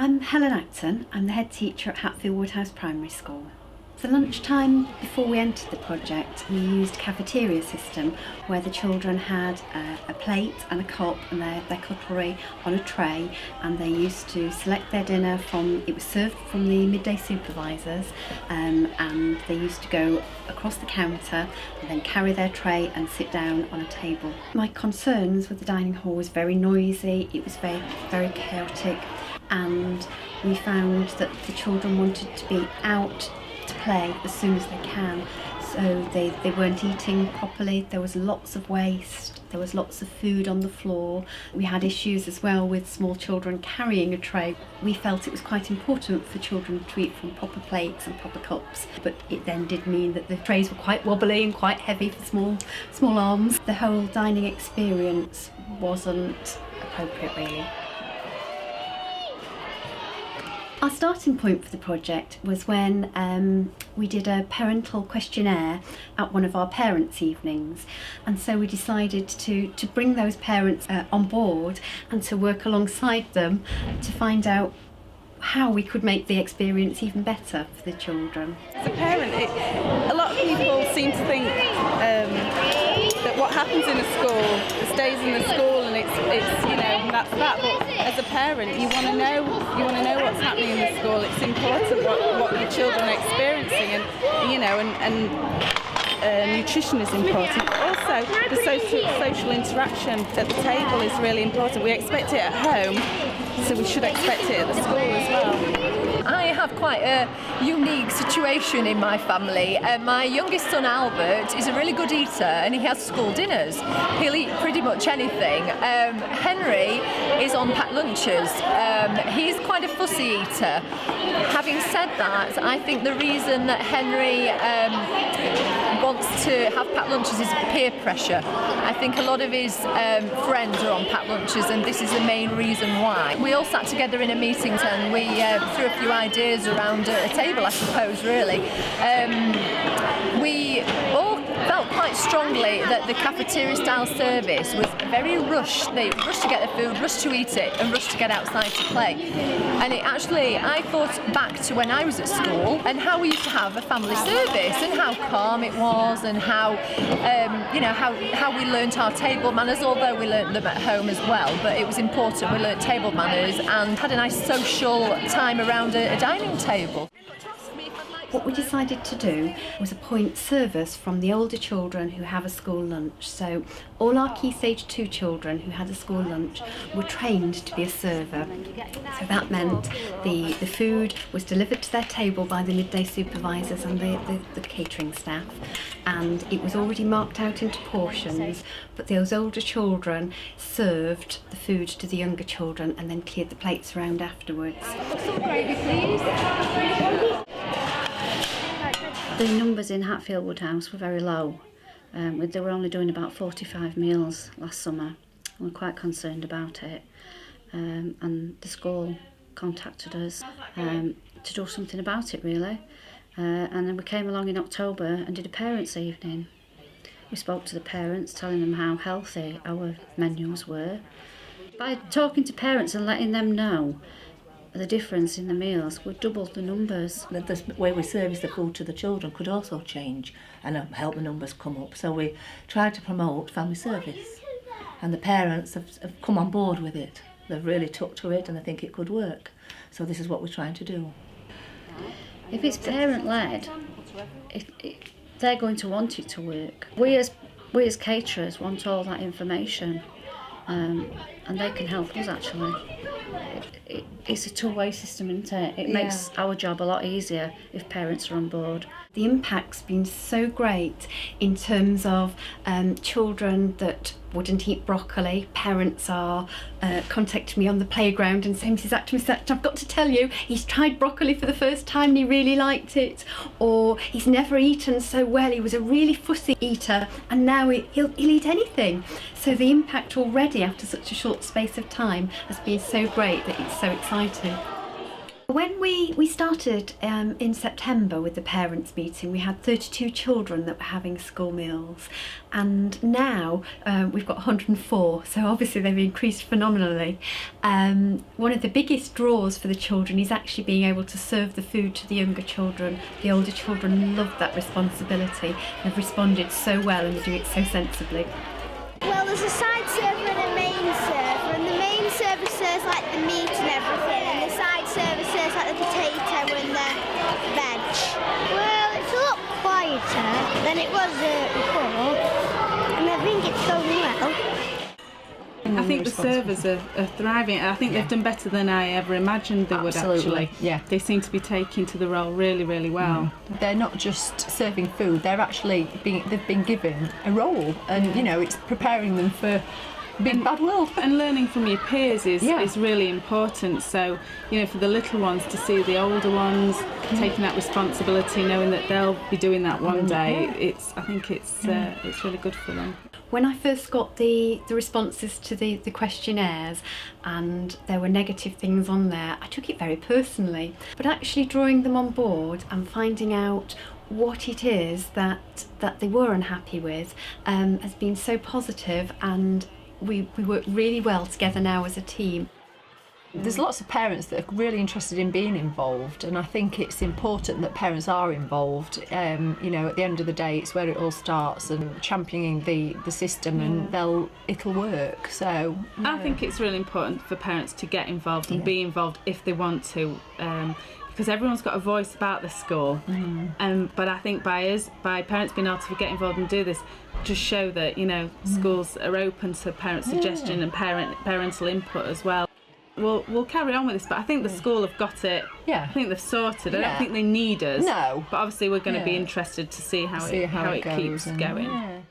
I'm Helen Acton. I'm the head teacher at Hatfield Woodhouse Primary School. For lunchtime, before we entered the project, we used a cafeteria system where the children had a plate and a cup and their cutlery on a tray, and they used to select their dinner it was served from the midday supervisors, and they used to go across the counter and then carry their tray and sit down on a table. My concerns with the dining hall was very noisy, it was very, very chaotic, and we found that the children wanted to be out to play as soon as they can, so they weren't eating properly. There was lots of waste, there was lots of food on the floor. We had issues as well with small children carrying a tray. We felt it was quite important for children to eat from proper plates and proper cups, but it then did mean that the trays were quite wobbly and quite heavy for small arms. The whole dining experience wasn't appropriate really. Our starting point for the project was when we did a parental questionnaire at one of our parents' evenings, and so we decided to bring those parents on board and to work alongside them to find out how we could make the experience even better for the children. As a parent, a lot of people seem to think that what happens in a school stays in the school, and it's that's that. But as a parent, you want to know what's happening in the school. It's important what your children are experiencing, and nutrition is important. But also, the social interaction at the table is really important. We expect it at home, so we should expect it at the school as well. I have quite a unique situation in my family. My youngest son Albert is a really good eater and he has school dinners. He'll eat pretty much anything. Henry is on packed lunches. He's quite a fussy eater. Having said that, I think the reason that Henry wants to have packed lunches is peer pressure. I think a lot of his friends are on packed lunches, and this is the main reason why. We all sat together in a meeting and we threw a few ideas around a table, I suppose, really. We all felt quite strongly that the cafeteria style service was very rushed. They rushed to get the food, rushed to eat it, and rushed to get outside to play. And I thought back to when I was at school and how we used to have a family service and how calm it was, and how how we learnt our table manners, although we learnt them at home as well, but it was important. We learnt table manners and had a nice social time around a dining table. What we decided to do was appoint servers from the older children who have a school lunch. So all our Key Stage 2 children who had a school lunch were trained to be a server. So that meant the food was delivered to their table by the midday supervisors and the catering staff, and it was already marked out into portions, but those older children served the food to the younger children and then cleared the plates around afterwards. Some gravy, please. The numbers in Hatfield Woodhouse were very low. They were only doing about 45 meals last summer. We were quite concerned about it, and the school contacted us to do something about it really. And then we came along in October and did a parents' evening. We spoke to the parents, telling them how healthy our menus were. By talking to parents and letting them know the difference in the meals, we doubled the numbers. The way we service the food to the children could also change and help the numbers come up. So we tried to promote family service, and the parents have come on board with it. They've really took to it and I think it could work. So this is what we're trying to do. If it's parent-led, they're going to want it to work. We as caterers want all that information, and they can help us actually. It's a two-way system, isn't it? It makes our job a lot easier if parents are on board. The impact's been so great in terms of children that wouldn't eat broccoli. Parents are contacting me on the playground and saying, Mrs. Acton, I've got to tell you, he's tried broccoli for the first time and he really liked it. Or he's never eaten so well, he was a really fussy eater and now he'll eat anything. So the impact already after such a short space of time has been so great that it's so exciting. When we started in September with the parents' meeting, we had 32 children that were having school meals, and now we've got 104, so obviously they've increased phenomenally. One of the biggest draws for the children is actually being able to serve the food to the younger children. The older children love that responsibility and have responded so well and do it so sensibly. Well, there's a side server and a main server, and the main server serves like the meat and everything, and the side server serves like the potato and the veg. Well, it's a lot quieter than it was before, and I think it's going well. I think the servers are thriving. I think they've done better than I ever imagined they would actually. Yeah. They seem to be taking to the role really, really well. They're not just serving food, they're actually they've been given a role, and you know, it's preparing them for big bad world. And learning from your peers is really important. So, you know, for the little ones to see the older ones taking that responsibility, knowing that they'll be doing that one day, I think it's really good for them. When I first got the responses to the questionnaires and there were negative things on there, I took it very personally. But actually drawing them on board and finding out what it is that they were unhappy with has been so positive, and we work really well together now as a team. There's lots of parents that are really interested in being involved, and I think it's important that parents are involved. You know, at the end of the day, it's where it all starts, and championing the system, and it'll work. So I think it's really important for parents to get involved and be involved if they want to. Because everyone's got a voice about the school, but I think by parents being able to get involved and do this, just show that, you know, schools are open to parent suggestion and parental input as well. We'll carry on with this, but I think the school have got it. Yeah. I think they've sorted. I don't think they need us. No. But obviously we're going to be interested to see how it keeps going.